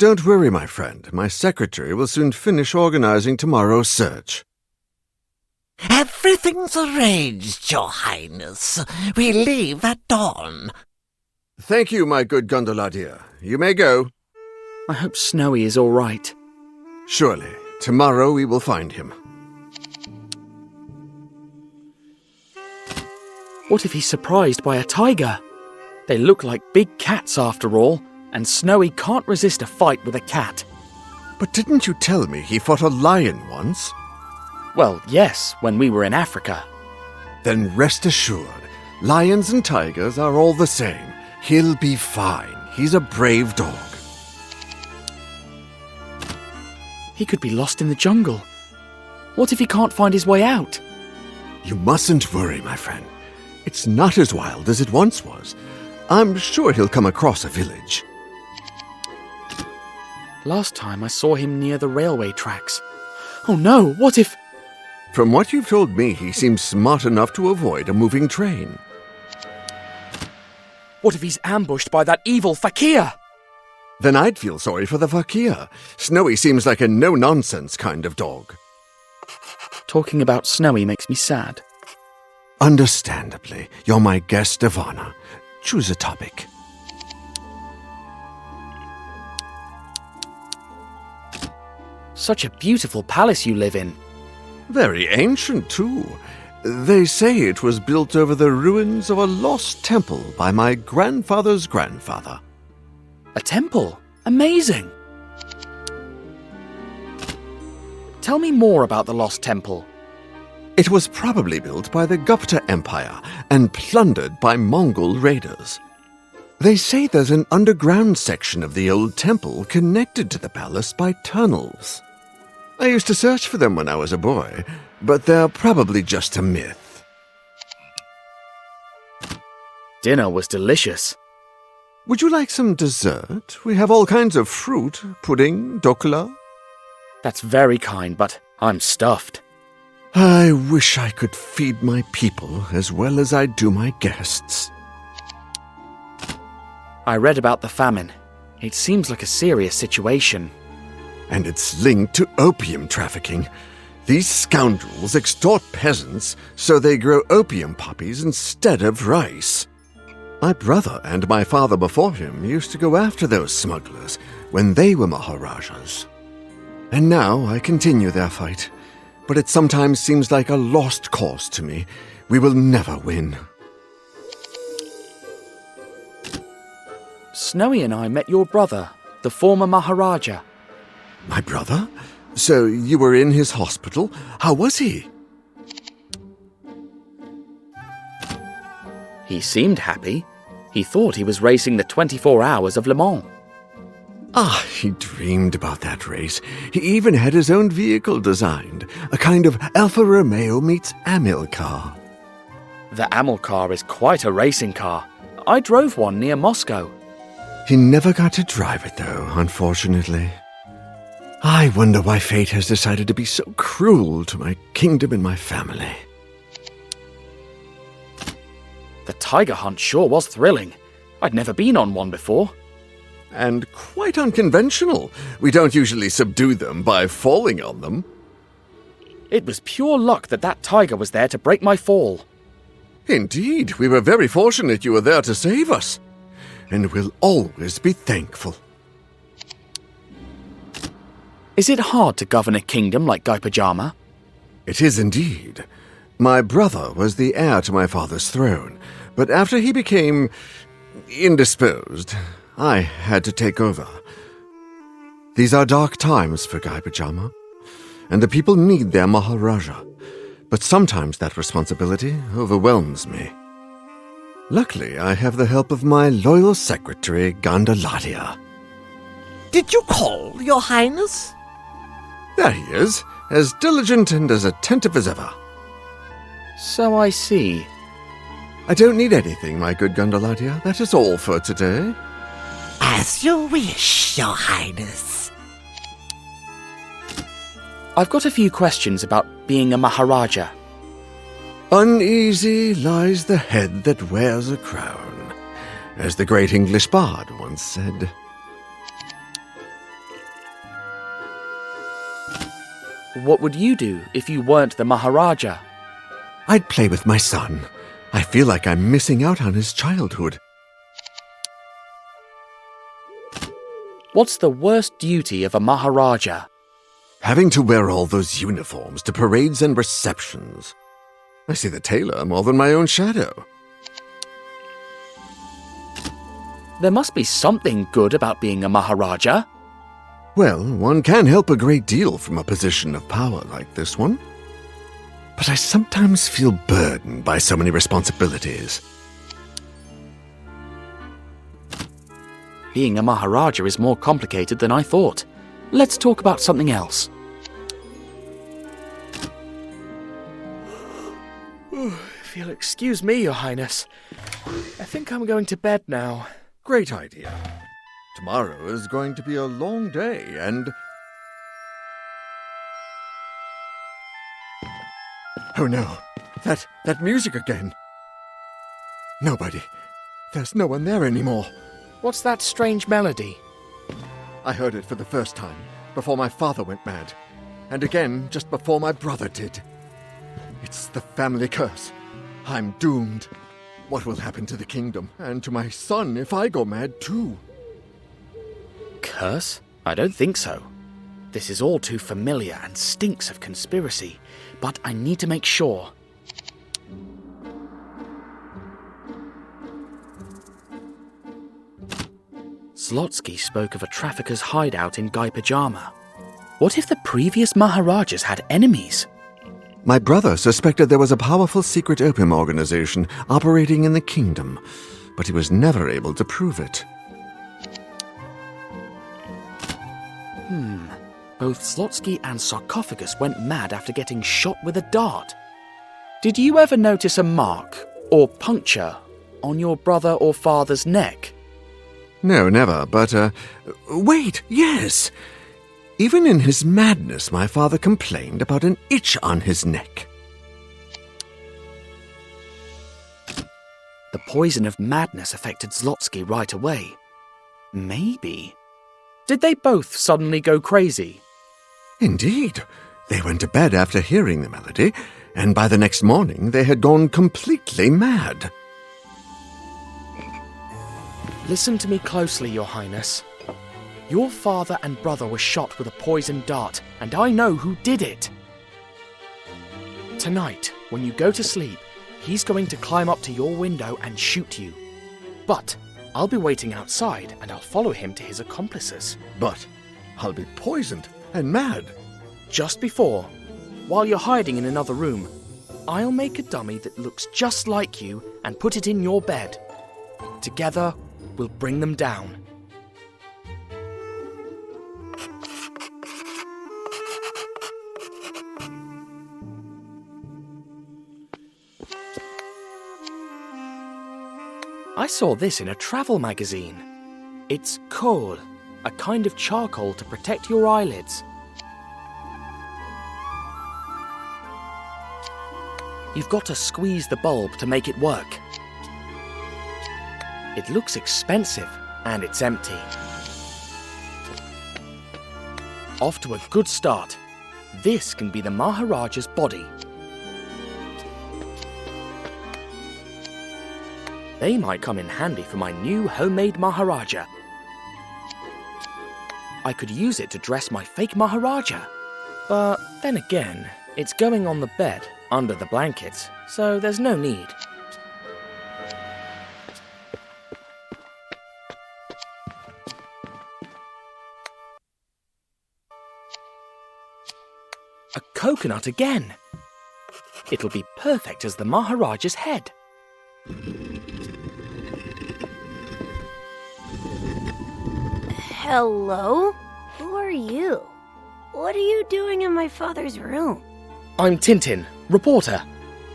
Don't worry, my friend. My secretary will soon finish organizing tomorrow's search. Everything's arranged, Your Highness. We leave at dawn. Thank you, my good gondola dear. You may go. I hope Snowy is all right. Surely. Tomorrow we will find him. What if he's surprised by a tiger? They look like big cats after all, and Snowy can't resist a fight with a cat. But didn't you tell me he fought a lion once? Well, yes, when we were in Africa. Then rest assured, lions and tigers are all the same. He'll be fine. He's a brave dog. He could be lost in the jungle. What if he can't find his way out? You mustn't worry, my friend. It's not as wild as it once was. I'm sure he'll come across a village. Last time I saw him near the railway tracks. Oh no, what if... From what you've told me, he seems smart enough to avoid a moving train. What if he's ambushed by that evil fakir? Then I'd feel sorry for the fakir. Snowy seems like a no-nonsense kind of dog. Talking about Snowy makes me sad. Understandably, you're my guest of honor. Choose a topic. Such a beautiful palace you live in. Very ancient, too. They say it was built over the ruins of a lost temple by my grandfather's grandfather. A temple? Amazing! Tell me more about the lost temple. It was probably built by the Gupta Empire and plundered by Mongol raiders. They say there's an underground section of the old temple connected to the palace by tunnels. I used to search for them when I was a boy, but they're probably just a myth. Dinner was delicious. Would you like some dessert? We have all kinds of fruit, pudding, dokla. That's very kind, but I'm stuffed. I wish I could feed my people as well as I do my guests. I read about the famine. It seems like a serious situation. And it's linked to opium trafficking. These scoundrels extort peasants so they grow opium poppies instead of rice. My brother and my father before him used to go after those smugglers when they were Maharajas. And now I continue their fight, but it sometimes seems like a lost cause to me. We will never win. Snowy and I met your brother, the former Maharaja. My brother? So you were in his hospital? How was he? He seemed happy. He thought he was racing the 24 hours of Le Mans. Ah, he dreamed about that race. He even had his own vehicle designed, a kind of Alfa Romeo meets Amilcar. The Amilcar is quite a racing car. I drove one near Moscow. He never got to drive it, though, unfortunately. I wonder why fate has decided to be so cruel to my kingdom and my family. The tiger hunt sure was thrilling. I'd never been on one before. And quite unconventional. We don't usually subdue them by falling on them. It was pure luck that that tiger was there to break my fall. Indeed, we were very fortunate you were there to save us. And we'll always be thankful. Is it hard to govern a kingdom like Guy Pajama? It is indeed. My brother was the heir to my father's throne, but after he became indisposed, I had to take over. These are dark times for Guy Pajama, and the people need their Maharaja, but sometimes that responsibility overwhelms me. Luckily, I have the help of my loyal secretary, Gandaladia. Did you call, Your Highness? There he is, as diligent and as attentive as ever. So I see. I don't need anything, my good Gandaladia. That is all for today. As you wish, Your Highness. I've got a few questions about being a Maharaja. Uneasy lies the head that wears a crown, as the great English bard once said. What would you do if you weren't the Maharaja? I'd play with my son. I feel like I'm missing out on his childhood. What's the worst duty of a Maharaja? Having to wear all those uniforms to parades and receptions. I see the tailor more than my own shadow. There must be something good about being a Maharaja. Well, one can help a great deal from a position of power like this one. But I sometimes feel burdened by so many responsibilities. Being a Maharaja is more complicated than I thought. Let's talk about something else. If you'll excuse me, Your Highness, I think I'm going to bed now. Great idea. Tomorrow is going to be a long day, and... Oh no, that music again. Nobody. There's no one there anymore. What's that strange melody? I heard it for the first time, before my father went mad. And again, just before my brother did. It's the family curse. I'm doomed. What will happen to the kingdom, and to my son if I go mad too? Curse? I don't think so. This is all too familiar and stinks of conspiracy, but I need to make sure. Zlotsky spoke of a trafficker's hideout in Guy Pajama. What if the previous Maharajas had enemies? My brother suspected there was a powerful secret opium organization operating in the kingdom, but he was never able to prove it. Both Zlotsky and Sarcophagus went mad after getting shot with a dart. Did you ever notice a mark, or puncture, on your brother or father's neck? No, never, but, wait, yes! Even in his madness, my father complained about an itch on his neck. The poison of madness affected Zlotsky right away. Maybe. Did they both suddenly go crazy? Indeed. They went to bed after hearing the melody, and by the next morning they had gone completely mad. Listen to me closely, Your Highness. Your father and brother were shot with a poisoned dart, and I know who did it. Tonight, when you go to sleep, he's going to climb up to your window and shoot you. But I'll be waiting outside, and I'll follow him to his accomplices. But I'll be poisoned and mad. Just before, while you're hiding in another room, I'll make a dummy that looks just like you and put it in your bed. Together, we'll bring them down. I saw this in a travel magazine. It's kohl, a kind of charcoal to protect your eyelids. You've got to squeeze the bulb to make it work. It looks expensive, and it's empty. Off to a good start. This can be the Maharaja's body. They might come in handy for my new homemade Maharaja. I could use it to dress my fake Maharaja. But then again, it's going on the bed under the blankets, so there's no need. A coconut again. It'll be perfect as the Maharaja's head. Hello? Who are you? What are you doing in my father's room? I'm Tintin, reporter.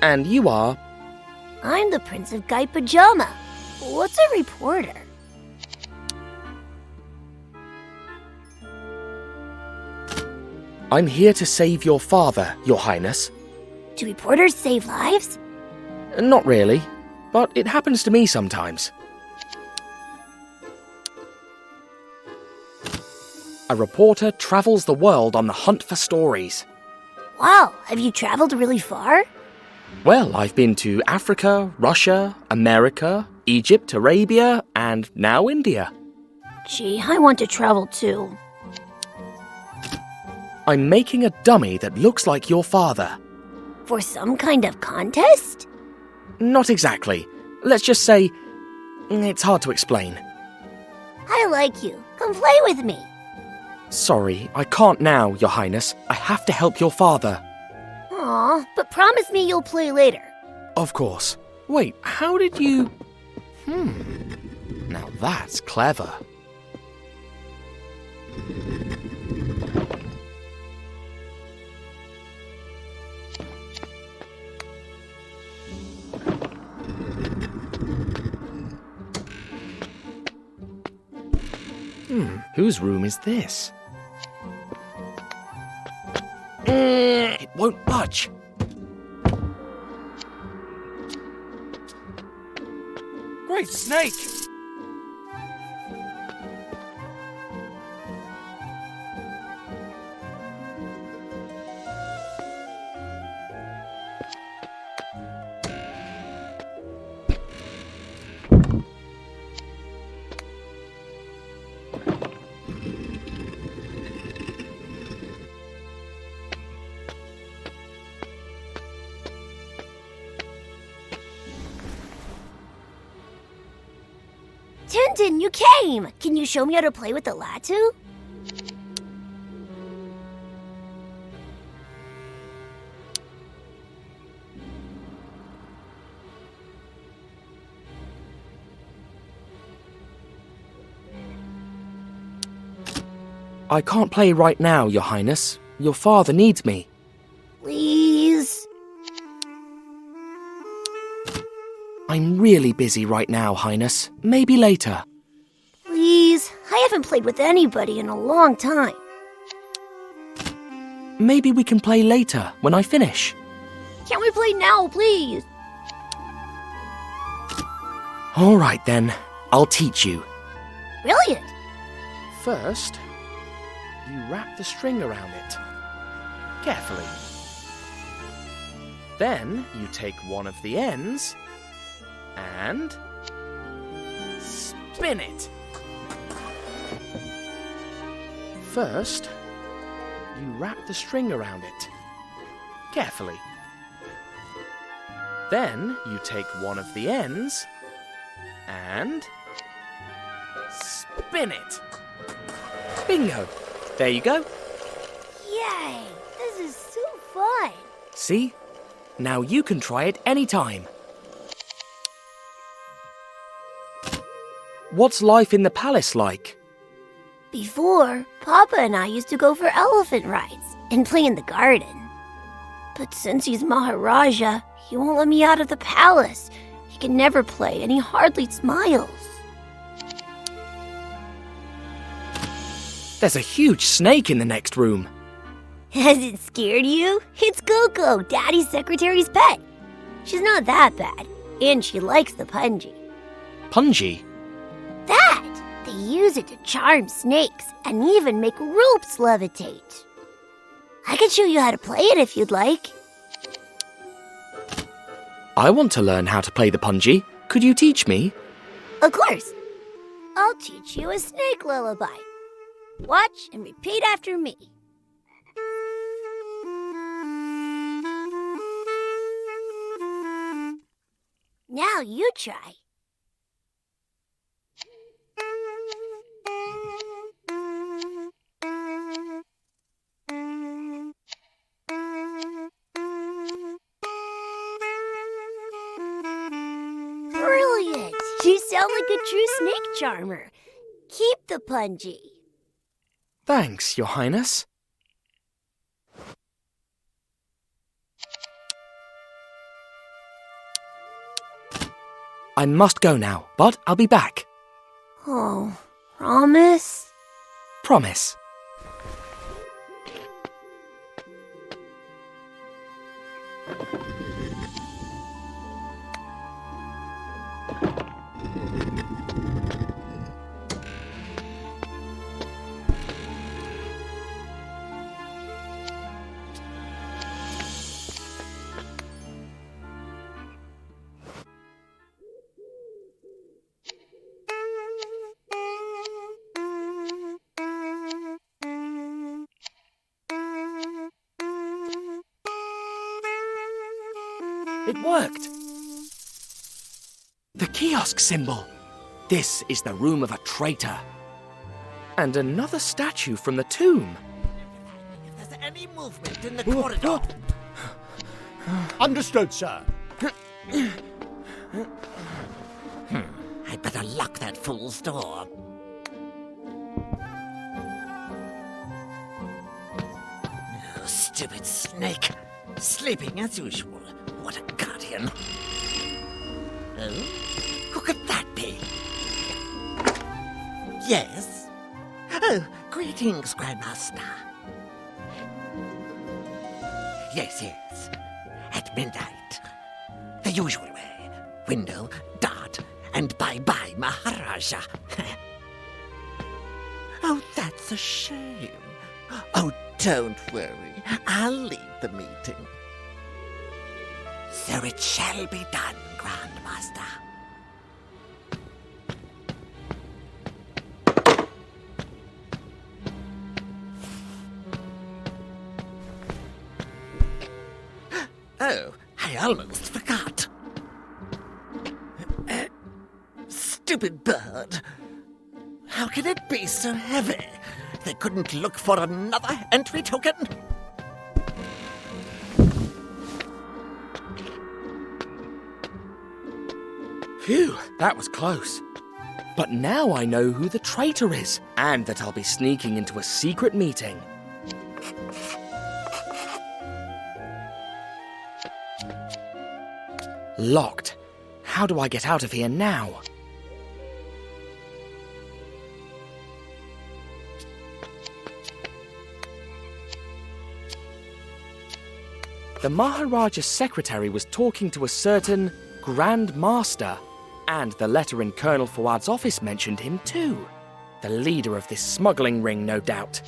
And you are? I'm the Prince of Guy Pajama. What's a reporter? I'm here to save your father, Your Highness. Do reporters save lives? Not really, but it happens to me sometimes. A reporter travels the world on the hunt for stories. Wow, have you traveled really far? Well, I've been to Africa, Russia, America, Egypt, Arabia, and now India. Gee, I want to travel too. I'm making a dummy that looks like your father. For some kind of contest? Not exactly. Let's just say, it's hard to explain. I like you. Come play with me. Sorry, I can't now, Your Highness. I have to help your father. Aw, but promise me you'll play later. Of course. Wait, how did you... Now that's clever. Whose room is this? It won't budge. Great snake! Tintin, you came! Can you show me how to play with the latu? I can't play right now, Your Highness. Your father needs me. Please? I'm really busy right now, Highness. Maybe later. Please? I haven't played with anybody in a long time. Maybe we can play later, when I finish. Can't we play now, please? All right then, I'll teach you. Brilliant! First, you wrap the string around it. Carefully. Then you take one of the ends and spin it. First, you wrap the string around it. Carefully. Then you take one of the ends and spin it. Bingo! There you go. Yay! This is so fun! See? Now you can try it anytime. What's life in the palace like? Before, Papa and I used to go for elephant rides and play in the garden. But since he's Maharaja, he won't let me out of the palace. He can never play and he hardly smiles. There's a huge snake in the next room. Has it scared you? It's Coco, Daddy's secretary's pet. She's not that bad, and she likes the punji. Punji? That! They use it to charm snakes and even make ropes levitate. I can show you how to play it if you'd like. I want to learn how to play the punji. Could you teach me? Of course. I'll teach you a snake lullaby. Watch and repeat after me. Now you try. Brilliant! You sound like a true snake charmer. Keep the punji. Thanks, Your Highness. I must go now, but I'll be back. Oh, promise? Promise. It worked! The kiosk symbol! This is the room of a traitor. And another statue from the tomb. If there's any movement in the corridor... Understood, sir. I'd better lock that fool's door. Oh, stupid snake. Sleeping as usual. What a guardian. Oh? Who could that be? Yes? Oh, greetings, Grandmaster. Yes, yes. At midnight. The usual way. Window, dart, and bye-bye, Maharaja. Oh, that's a shame. Oh, don't worry. I'll lead the meeting. So it shall be done, Grandmaster. Oh, I almost forgot. Stupid bird. How can it be so heavy? They couldn't look for another entry token? Phew, that was close. But now I know who the traitor is, and that I'll be sneaking into a secret meeting. Locked. How do I get out of here now? The Maharaja's secretary was talking to a certain Grand Master, and the letter in Colonel Fuad's office mentioned him too. The leader of this smuggling ring, no doubt.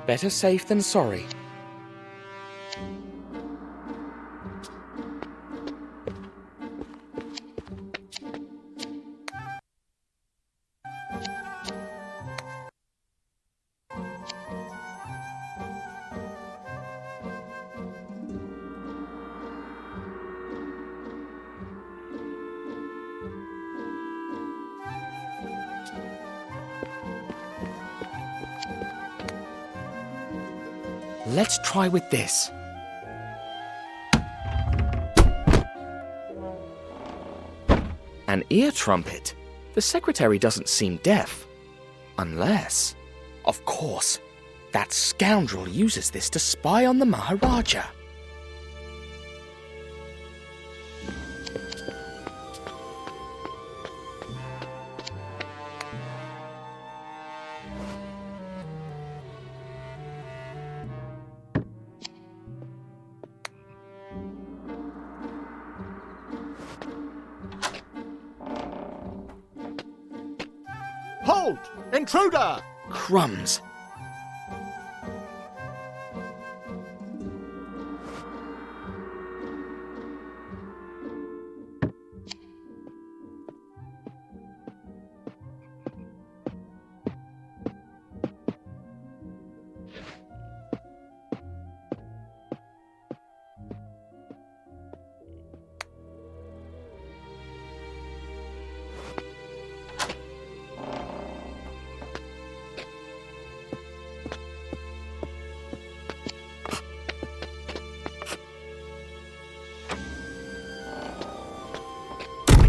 Better safe than sorry. Let's try with this. An ear trumpet. The secretary doesn't seem deaf. Unless... Of course, that scoundrel uses this to spy on the Maharaja. Halt! Intruder! Crumbs.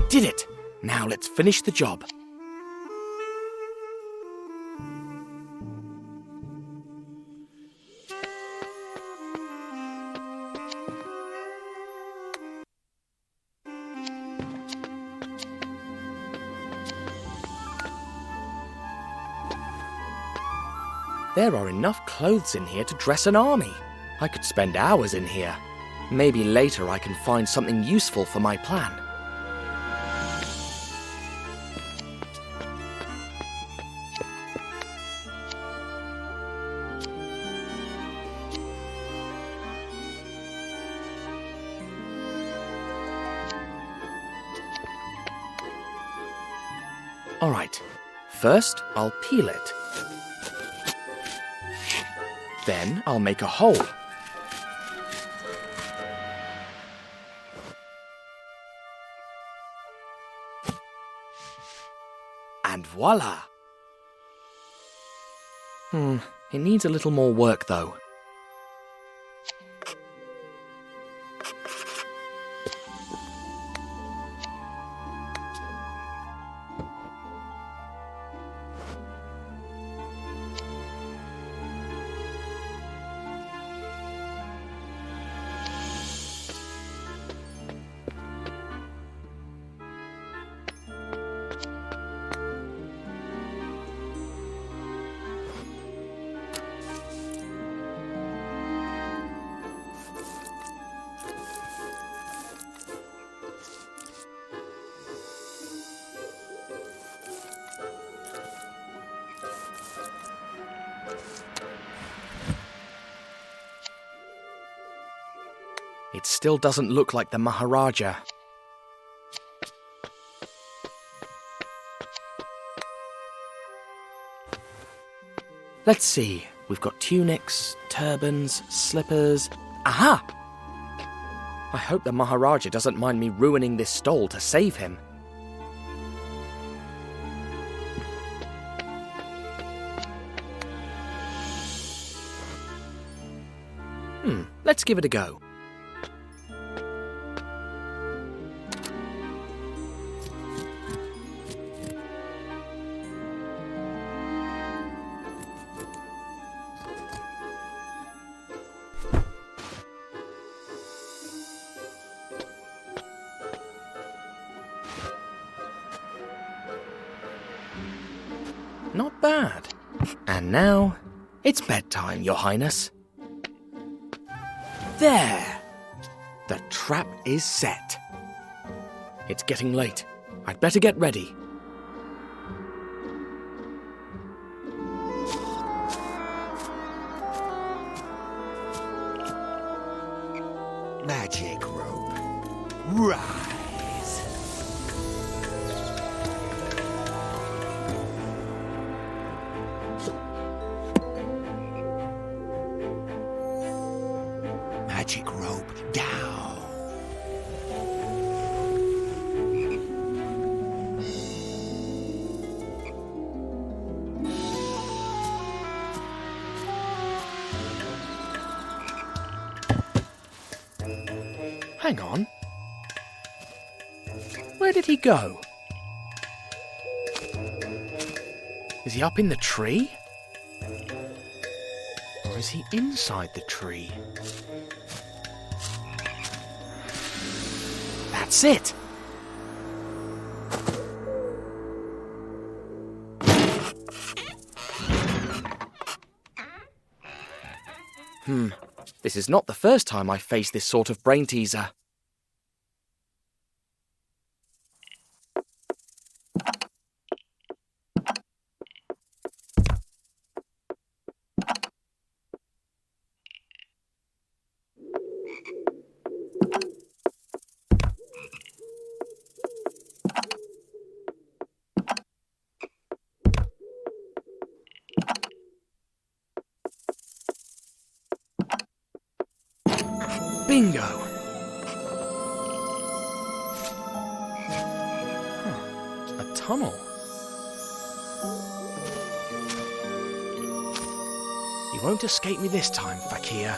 Did it! Now let's finish the job. There are enough clothes in here to dress an army. I could spend hours in here. Maybe later I can find something useful for my plan. Alright, first I'll peel it. Then I'll make a hole. Voila! It needs a little more work, though. It still doesn't look like the Maharaja. Let's see. We've got tunics, turbans, slippers. Aha! I hope the Maharaja doesn't mind me ruining this stole to save him. Let's give it a go. Not bad. And now, it's bedtime, Your Highness. There! The trap is set. It's getting late. I'd better get ready. Magic rope. Rise. Magic rope down. Hang on. Where did he go? Is he up in the tree? Or is he inside the tree? That's it! This is not the first time I face this sort of brain teaser. Bingo! A tunnel. You won't escape me this time, Fakir.